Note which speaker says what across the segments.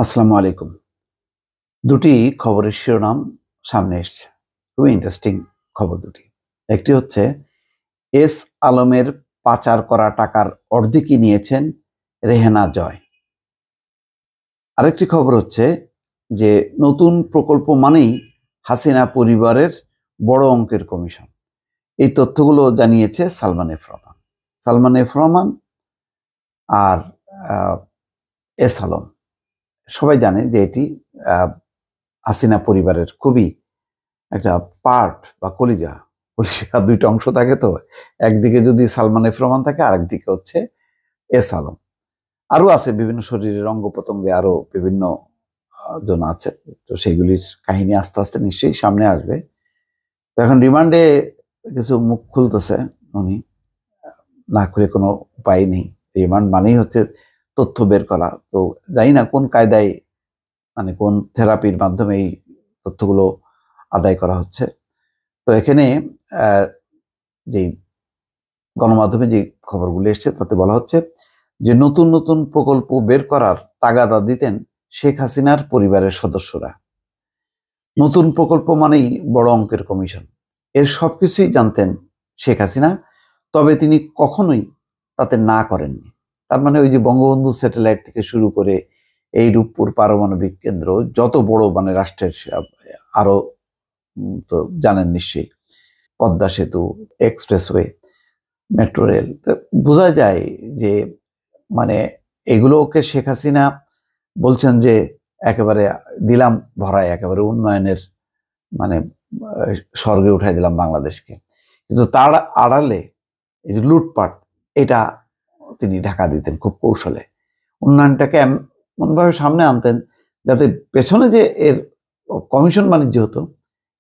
Speaker 1: আসসালামু আলাইকুম। দুটি খবরের শিরোনাম সামনে এসছে। খুবই ইন্টারেস্টিং খবর দুটি। একটি হচ্ছে এস আলমের পাচার করা টাকার অর্ধেকই নিয়েছেন রেহেনা জয়। আরেকটি খবর হচ্ছে যে নতুন প্রকল্প মানেই হাসিনা পরিবারের বড় অঙ্কের কমিশন। এই তথ্যগুলো জানিয়েছে সালমান এফ রহমান। সালমান এফ রহমান আর এস আলম সবাই জানে যে এটি হাসিনা পরিবারের খুবই একটা পার্ট বা কলিজা দুইটা অংশ থাকে। তো একদিকে যদি সালমান এফ রহমান থাকে, আরেকদিকে হচ্ছে এস আলম। আরো আছে বিভিন্ন শরীরের অঙ্গ প্রত্যঙ্গে আরো বিভিন্ন জন আছে। তো সেগুলির কাহিনী আস্তে আস্তে নিশ্চয়ই সামনে আসবে। তো এখন রিমান্ডে কিছু মুখ খুলতেছে উনি, না করে কোনো উপায় নেই। রিমান্ড মানেই হচ্ছে তথ্য বের করা। তো জানি না কোন কায়দায়, মানে কোন থেরাপির মাধ্যমে এই তথ্যগুলো আদায় করা হচ্ছে। তো এখানে যে গণমাধ্যমে যে খবরগুলো এসছে তাতে বলা হচ্ছে যে নতুন নতুন প্রকল্প বের করার তাগাদা দিতেন শেখ হাসিনার পরিবারের সদস্যরা। নতুন প্রকল্প মানেই বড় অঙ্কের কমিশন, এর সবকিছুই জানতেন শেখ হাসিনা, তবে তিনি কখনোই তাতে না করেননি। তার মানে ওই যে বঙ্গবন্ধু স্যাটেলাইট থেকে শুরু করে এই রূপপুর পারমাণবিক কেন্দ্র, যত বড় মানে রাষ্ট্রের আরো তো জানেন নিশ্চয়ই, পদ্মা সেতু, এক্সপ্রেসওয়ে, মেট্রো রেল, বোঝা যায় যে মানে এগুলোকে শেখ হাসিনা বলছেন যে একেবারে দিলাম ভরায়, একেবারে উন্নয়নের মানে স্বর্গে উঠাই দিলাম বাংলাদেশকে। কিন্তু তার আড়ালে এই যে লুটপাট, এটা তিনি ঢাকা দিতেন খুব কৌশলে। উন্নয়নটাকে এমনভাবে সামনে আনতেন যাতে পেছনে যে এর কমিশন বাণিজ্য হতো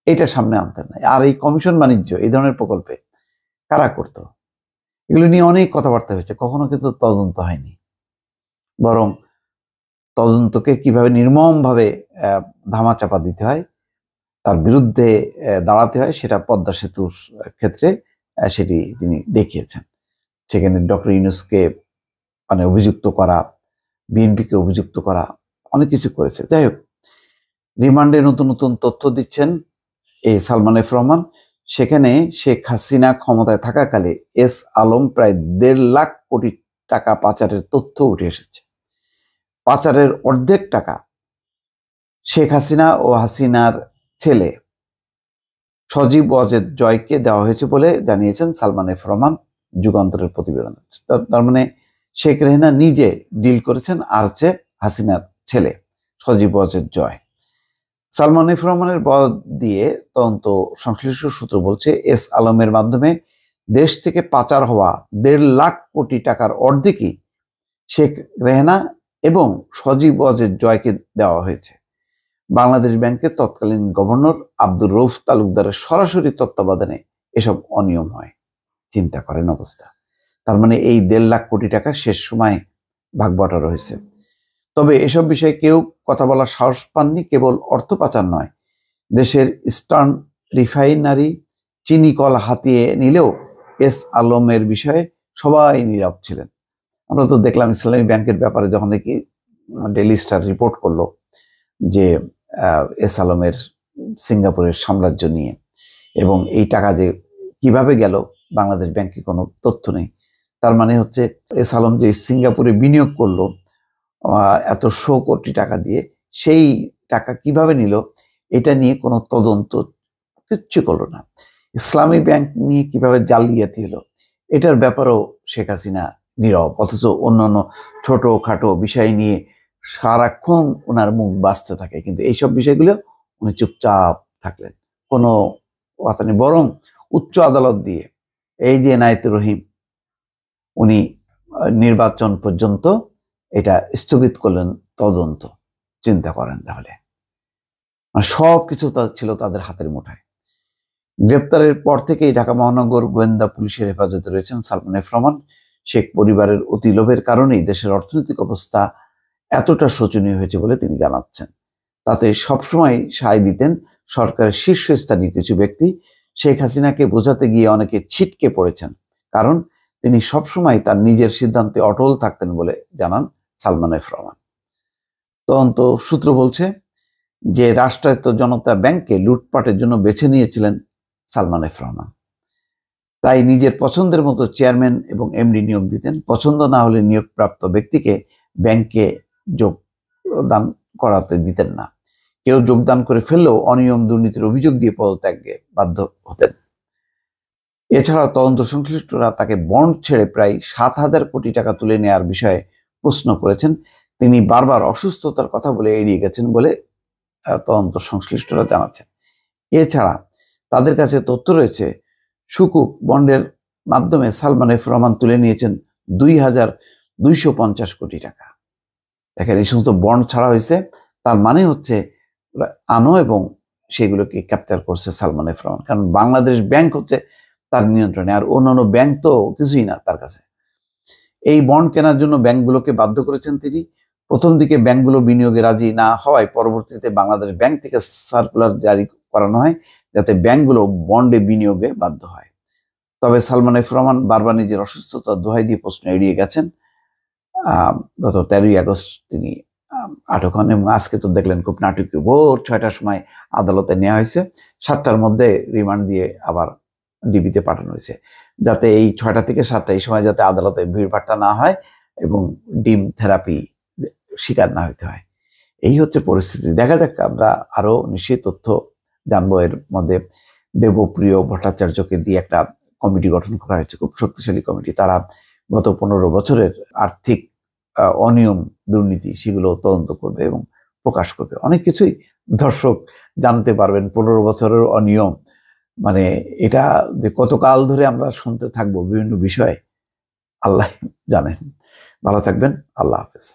Speaker 1: এটা সামনে আনতেন না। আর এই কমিশন বাণিজ্য এই ধরনের প্রকল্পে কারা করতো, এগুলো নিয়ে অনেক কথাবার্তা হয়েছে, কখনো কিন্তু তদন্ত হয়নি। বরং তদন্তকে কিভাবে নির্মমভাবে ধামাচাপা দিতে হয়, তার বিরুদ্ধে দাঁড়াতে হয়, সেটা পদ্মা সেতুর ক্ষেত্রে সেটি তিনি দেখিয়েছেন। সেখানে ডক্টর ইউনূসকে মানে অভিযুক্ত করা, বিএনপিকে অভিযুক্ত করা, অনেক কিছু করেছে। যাই হোক, রিমান্ডে নতুন নতুন তথ্য দিচ্ছেন এই সালমান এফ রহমান। সেখানে শেখ হাসিনা ক্ষমতায় থাকাকালে এস আলম প্রায় 1.5 লাখ কোটি টাকা পাচারের তথ্য উঠে এসেছে। পাচারের অর্ধেক টাকা শেখ হাসিনা ও হাসিনার ছেলে সজীব ওয়াজেদ জয়কে দেওয়া হয়েছে বলে জানিয়েছেন সালমান এফ রহমান যুগান্তরের প্রতিবেদনে। তার মানে শেখ রেহেনা নিজে ডিল করেছেন, আর হচ্ছে হাসিনার ছেলে সজীব ওয়াজেদ জয়। সালমান এফ রহমানের বরাত দিয়ে তদন্ত সংশ্লিষ্ট সূত্র বলছে এস আলমের মাধ্যমে দেশ থেকে পাচার হওয়া 1.5 লাখ কোটি টাকার অর্ধেকই শেখ রেহেনা এবং সজীব ওয়াজেদ জয়কে দেওয়া হয়েছে। বাংলাদেশ ব্যাংকের তৎকালীন গভর্নর আব্দুর রউফ তালুকদারের সরাসরি তত্ত্বাবধানে এসব অনিয়ম হয়। চিন্তা করেন অবস্থা। তার মানে এই 1.5 লাখ কোটি টাকা শেষ সময় ভাগবটারা হয়েছে। তবে এসব বিষয়ে কেউ কথা বলার সাহস পাননি। কেবল অর্থ পাচার নয়, দেশের ইস্টার্ন রিফাইনারি চিনি কল হাতিয়ে নিলেও এস আলমের বিষয়ে সবাই নীরব ছিলেন। আমরা তো দেখলাম ইসলামী ব্যাংকের ব্যাপারে যখন দেখি ডেইলি স্টার রিপোর্ট করলো যে এস আলমের সিঙ্গাপুরের সাম্রাজ্য নিয়ে, এবং এই টাকা যে কিভাবে গেল বাংলাদেশ ব্যাংকে কোনো তথ্য নেই। তার মানে হচ্ছে এস আলম যে সিঙ্গাপুরে বিনিয়োগ করলো এত 100 কোটি টাকা দিয়ে, সেই টাকা কিভাবে নিল এটা নিয়ে কোনো তদন্ত কিচ্ছু করলো না। ইসলামী ব্যাংক নিয়ে কিভাবে জালিয়াতি হলো এটার ব্যাপারেও শেখ হাসিনা নীরব, অথচ অন্যান্য ছোটখাটো বিষয় নিয়ে সারাক্ষণ ওনার মুখ বাঁচতে থাকে, কিন্তু এইসব বিষয়গুলো উনি চুপচাপ থাকলেন, কোনো কথা নেই। বরং উচ্চ আদালত দিয়ে এই যে এনায়েতুর রহিম, উনি নির্বাচন পর্যন্ত এটা স্থগিত করলেন তদন্ত। চিন্তা করেন তাহলে, সব কিছু ছিল তাদের হাতের মুঠায়। গ্রেপ্তারের পর থেকেই ঢাকা মহানগর গোয়েন্দা পুলিশের হেফাজতে রয়েছেন সালমান এফ রহমান। শেখ পরিবারের অতি লোভের কারণেই দেশের অর্থনৈতিক অবস্থা এতটা শোচনীয় হয়েছে বলে তিনি জানাচ্ছেন। তাতে সবসময় সায় দিতেন সরকারের শীর্ষস্থানীয় কিছু ব্যক্তি। শেখ হাসিনাকে বোঝাতে গিয়ে অনেকে ছিটকে পড়েছেন, কারণ তিনি সবসময় তার নিজের সিদ্ধান্তে অটল থাকতেন বলে জানান সালমান এফ রহমান। তদন্ত সূত্র বলছে যে রাষ্ট্রায়ত্ত জনতা ব্যাংককে লুটপাটের জন্য বেছে নিয়েছিলেন সালমান এফ রহমান। তাই নিজের পছন্দের মতো চেয়ারম্যান এবং এমডি নিয়োগ দিতেন। পছন্দ না হলে নিয়োগপ্রাপ্ত ব্যক্তিকে ব্যাংকে যোগদান করাতে দিতেন না। কেউ যোগদান করে ফেললেও অনিয়ম দুর্নীতির অভিযোগ দিয়ে পদত্যাগে বাধ্য হতেন। এছাড়া তদন্ত সংশ্লিষ্টরা তাকে বন্ড ছেড়ে প্রায় 7,000 কোটি টাকা তুলে নেওয়ার বিষয়ে প্রশ্ন করেছেন। তিনি বারবার অসুস্থতার কথা বলে এড়িয়ে গেছেন বলে তদন্ত সংশ্লিষ্টরা জানাচ্ছেন। এছাড়া তাদের কাছে তথ্য রয়েছে সুকুক বন্ডের মাধ্যমে সালমান এফ রহমান তুলে নিয়েছেন 2,250 কোটি টাকা। দেখেন, এই সমস্ত বন্ড ছাড়া হয়েছে, তার মানে হচ্ছে আনো এবং সেগুলোকে ক্যাপচার করছে সালমান এফ রহমান। কারণ বাংলাদেশ ব্যাংক হচ্ছে তার নিয়ন্ত্রণে, আর অন্যান্য ব্যাংক তো কিছুই না তার কাছে। এই বন্ড কেনার জন্য ব্যাংকগুলোকে বাধ্য করেছেন তিনি। প্রথম দিকে ব্যাংকগুলো বিনিয়োগে রাজি না হওয়ায় পরবর্তীতে বাংলাদেশ ব্যাংক থেকে সার্কুলার জারি করানো হয় যাতে ব্যাংকগুলো বন্ডে বিনিয়োগে বাধ্য হয়। তবে সালমান এফ রহমান বারবার নিজের অসুস্থতার দোহাই দিয়ে প্রশ্ন এড়িয়ে গেছেন। গত 13ই আগস্ট তিনি আটক হন এবং আজকে তো দেখলেন খুব নাটকীয় ভোর 6টার সময় আদালতে নেওয়া হয়েছে। 7টার মধ্যে রিমান্ড দিয়ে আবার ডিবিতে পাঠানো হয়েছে, যাতে এই 6টা থেকে 7টা এই সময় যাতে আদালতে ভিড়ভাট্টা না হয় এবং ডিম থেরাপি শিকার না হইতে হয়। এই হচ্ছে পরিস্থিতি। দেখা যাক, আমরা আরো নিশ্চয়ই তথ্য জানবো। এর মধ্যে দেবপ্রিয় ভট্টাচার্যকে দিয়ে একটা কমিটি গঠন করা হয়েছে, খুব শক্তিশালী কমিটি। তারা গত 15 বছরের আর্থিক অনিয়ম দুর্নীতি সেগুলো তদন্ত করবে এবং প্রকাশ করবে। অনেক কিছুই দর্শক জানতে পারবেন। 15 বছরের অনিয়ম মানে এটা যে কতকাল ধরে আমরা শুনতে থাকবো বিভিন্ন বিষয়ে, আল্লাহ জানেন। ভালো থাকবেন। আল্লাহ হাফেজ।